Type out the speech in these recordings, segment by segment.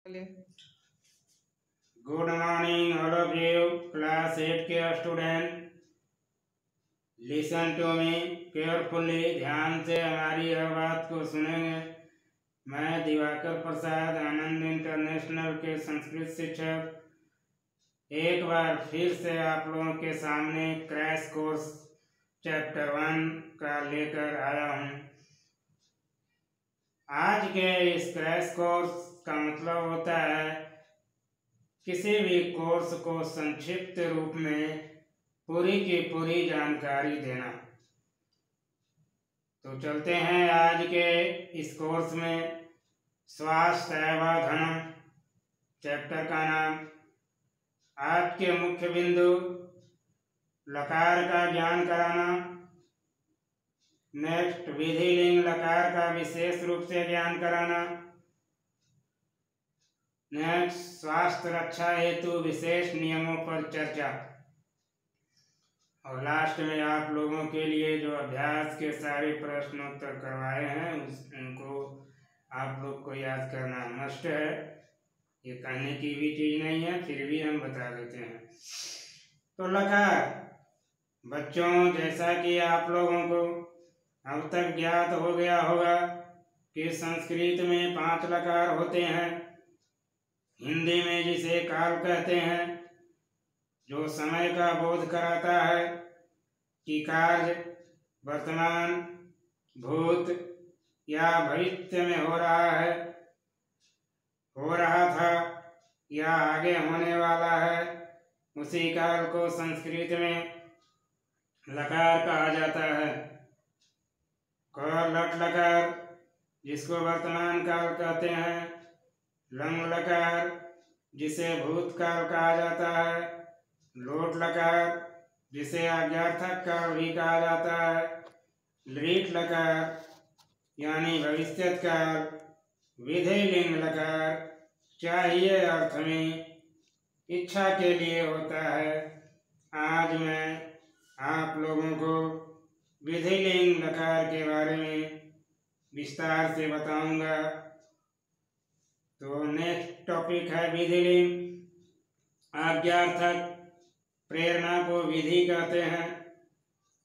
Good morning all of you class 8 के student. Listen to me carefully, ध्यान से हमारी हर बात को सुनेंगे। मैं दिवाकर प्रसाद आनंद इंटरनेशनल के संस्कृत शिक्षक एक बार फिर से आप लोगों के सामने क्रैश कोर्स चैप्टर 1 का लेकर आया हूँ। आज के इस क्रैश कोर्स का मतलब होता है किसी भी कोर्स को संक्षिप्त रूप में पूरी की पूरी जानकारी देना। तो चलते हैं आज के इस कोर्स में। स्वास्थ्य एवं धनम चैप्टर का नाम। आज के मुख्य बिंदु लकार का ज्ञान कराना। नेक्स्ट, विधिलिंग लकार का विशेष रूप से ज्ञान कराना। नेक्स्ट, स्वास्थ्य रक्षा हेतु विशेष नियमों पर चर्चा। और लास्ट में आप लोगों के लिए जो अभ्यास के सारे प्रश्नोत्तर करवाए हैं उनको आप लोग को याद करना मस्ट है। ये कहने की भी चीज नहीं है, फिर भी हम बता देते हैं। तो लकार बच्चों, जैसा कि आप लोगों को अब तक ज्ञात हो गया होगा कि संस्कृत में 5 लकार होते हैं। हिंदी में जिसे काल कहते हैं, जो समय का बोध कराता है कि कार्य वर्तमान, भूत या भविष्य में हो रहा है, हो रहा था या आगे होने वाला है, उसी काल को संस्कृत में लकार कहा जाता है। लट लकार जिसको वर्तमान काल कहते हैं, लंग लकार जिसे भूतकाल कहा जाता है, लोट लकार जिसे आज्ञार्थक काल भी कहा जाता है, लीट लकार यानी भविष्यत काल, विधिलिंग लकार चाहिए अर्थ में इच्छा के लिए होता है। आज मैं आप लोगों को विधिलिंग लकार के बारे में विस्तार से बताऊंगा। तो नेक्स्ट टॉपिक है विधिलिंग। आज्ञार्थक प्रेरणा को विधि कहते हैं।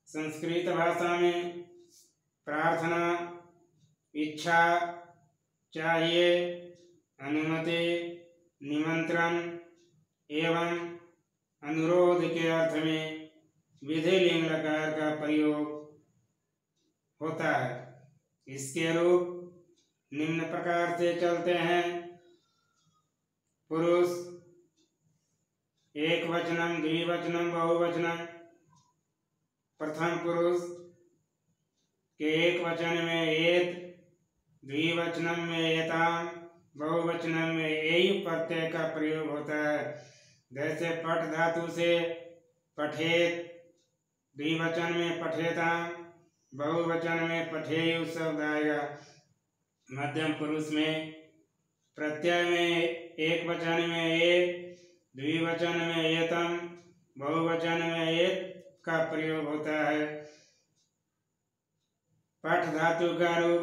संस्कृत भाषा में प्रार्थना, इच्छा, चाहिए, अनुमति, निमंत्रण एवं अनुरोध के अर्थ में विधिलिंग लकार का प्रयोग होता है। इसके रूप निम्न प्रकार से चलते हैं। पुरुष, एक वचनम, द्विवचनम, बहुवचनम। प्रथम पुरुष के एक वचन में एत, द्विवचनम में एताम, बहुवचनम में एयु प्रत्यय का प्रयोग होता है। जैसे पठ धातु से पठेत, द्विवचन में पठेताम, बहुवचन में पठेयु शब्द आएगा। मध्यम पुरुष में प्रत्यय में एक वचन में एक, द्विवचन में एतम, बहुवचन में एत का प्रयोग होता है। पठ धातु का रूप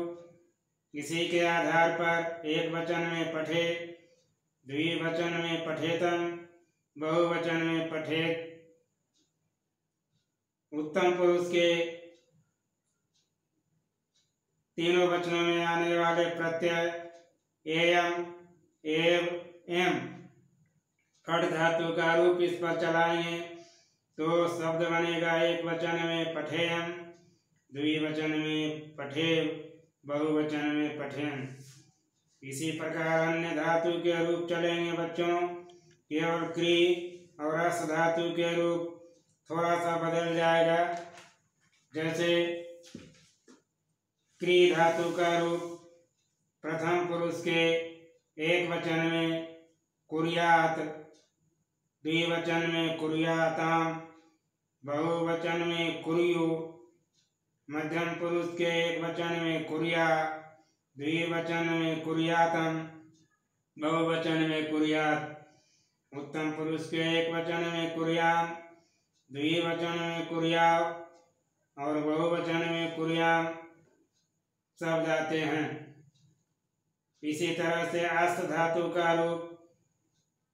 इसी के आधार पर एक वचन में पठे, द्विवचन में पठेतम, बहुवचन में पठेत। उत्तम पुरुष के तीनों वचनों में आने वाले प्रत्यय एयम, एव, एम कट धातु का रूप इस पर चलाएंगे तो शब्द बनेगा एक वचन में पठेयम, द्विवचन में पठेव, बहुवचन में पठेम। इसी प्रकार अन्य धातु के रूप चलेंगे बच्चों। केवल क्री और रस धातु के रूप थोड़ा सा बदल जाएगा। जैसे क्री धातु का रूप प्रथम पुरुष के एक वचन में कुर्यात, द्विवचन में कुर्याताम, बहुवचन में कुर्यु, मध्यम पुरुष के एक वचन में कुर्या, द्विवचन में कुर्यातम, बहुवचन में कुर्यात। उत्तम पुरुष के एक वचन में कुर्याम, द्विवचन में कुर्याव और बहुवचन में कुर्याम शब्द आते हैं। इसी तरह से अस्त धातु का रूप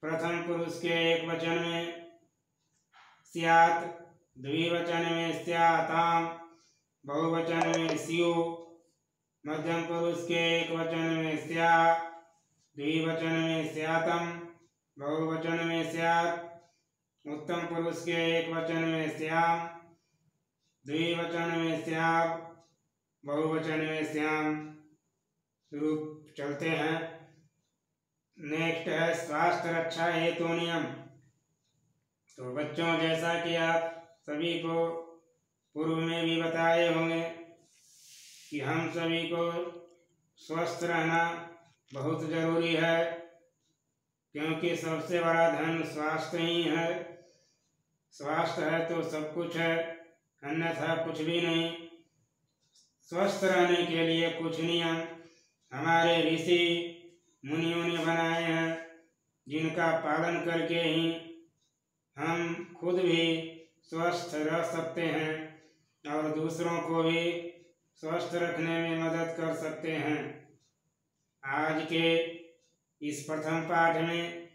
प्रथम पुरुष के एक वचन में स्यात्, द्विवचन में स्याताम, बहुवचन में स्यु, मध्यम पुरुष के एक वचन में स्या, द्विवचन में स्यातम, बहुवचन में स्यात्, उत्तम पुरुष के एक वचन में स्याम, द्विवचन में स्याम, बहुवचन में श्याम रूप चलते हैं। नेक्स्ट है स्वास्थ्य रक्षा हेतु नियम। तो बच्चों, जैसा कि आप सभी को पूर्व में भी बताए होंगे कि हम सभी को स्वस्थ रहना बहुत जरूरी है, क्योंकि सबसे बड़ा धन स्वास्थ्य ही है। स्वास्थ्य है तो सब कुछ है, अन्यथा कुछ भी नहीं। स्वस्थ रहने के लिए कुछ नियम हमारे ऋषि मुनियों ने बनाए हैं, जिनका पालन करके ही हम खुद भी स्वस्थ रह सकते हैं और दूसरों को भी स्वस्थ रखने में मदद कर सकते हैं। आज के इस प्रथम पाठ में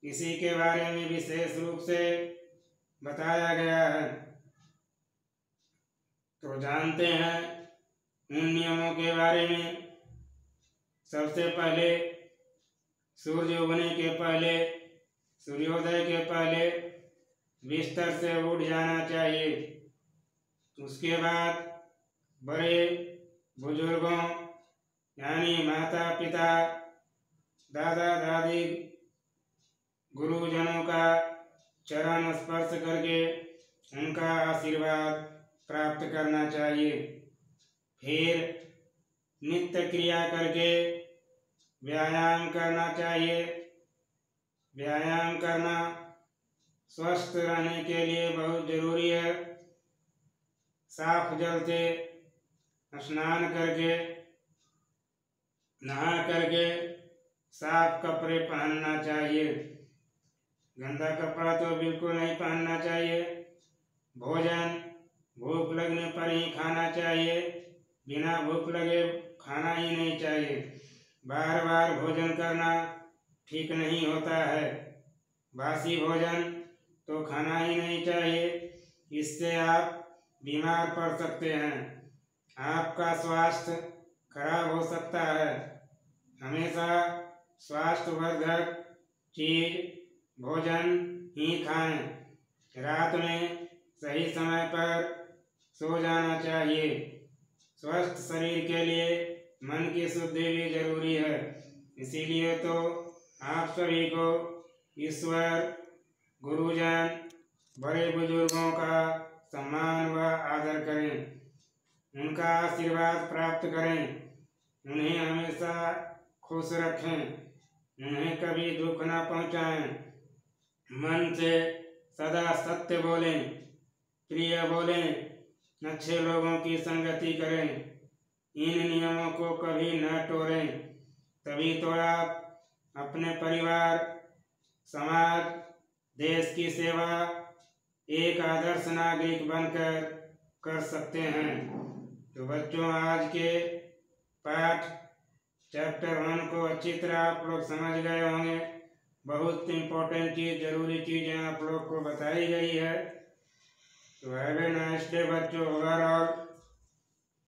इसी के बारे में विशेष रूप से बताया गया है। तो जानते हैं उन नियमों के बारे में। सबसे पहले सूर्य उगने के पहले, सूर्योदय के पहले बिस्तर से उठ जाना चाहिए। उसके बाद बड़े बुजुर्गों यानी माता पिता, दादा दादी, गुरुजनों का चरण स्पर्श करके उनका आशीर्वाद प्राप्त करना चाहिए। फिर नित्य क्रिया करके व्यायाम करना चाहिए। व्यायाम करना स्वस्थ रहने के लिए बहुत जरूरी है। साफ जल से स्नान करके, नहा करके साफ कपड़े पहनना चाहिए। गंदा कपड़ा तो बिल्कुल नहीं पहनना चाहिए। भोजन भूख लगने पर ही खाना चाहिए, बिना भूख लगे खाना ही नहीं चाहिए। बार बार भोजन करना ठीक नहीं होता है। बासी भोजन तो खाना ही नहीं चाहिए, इससे आप बीमार पड़ सकते हैं, आपका स्वास्थ्य खराब हो सकता है। हमेशा स्वास्थ्यवर्धक चीज भोजन ही खाएं। रात में सही समय पर सो जाना चाहिए। स्वस्थ शरीर के लिए मन की शुद्धि भी जरूरी है। इसीलिए तो आप सभी को ईश्वर, गुरुजन, बड़े बुजुर्गों का सम्मान व आदर करें, उनका आशीर्वाद प्राप्त करें, उन्हें हमेशा खुश रखें, उन्हें कभी दुख न पहुंचाएं। मन से सदा सत्य बोलें, प्रिय बोलें, अच्छे लोगों की संगति करें, इन नियमों को कभी न तोड़ें। तभी तो आप अपने परिवार, समाज, देश की सेवा एक आदर्श नागरिक बनकर कर सकते हैं। तो बच्चों, आज के पाठ चैप्टर 1 को अच्छी तरह आप लोग समझ गए होंगे। बहुत इम्पोर्टेंट चीज़, जरूरी चीज़ें आप लोग को बताई गई है। तो हैव ए नाइस डे बच्चों। ओवरऑल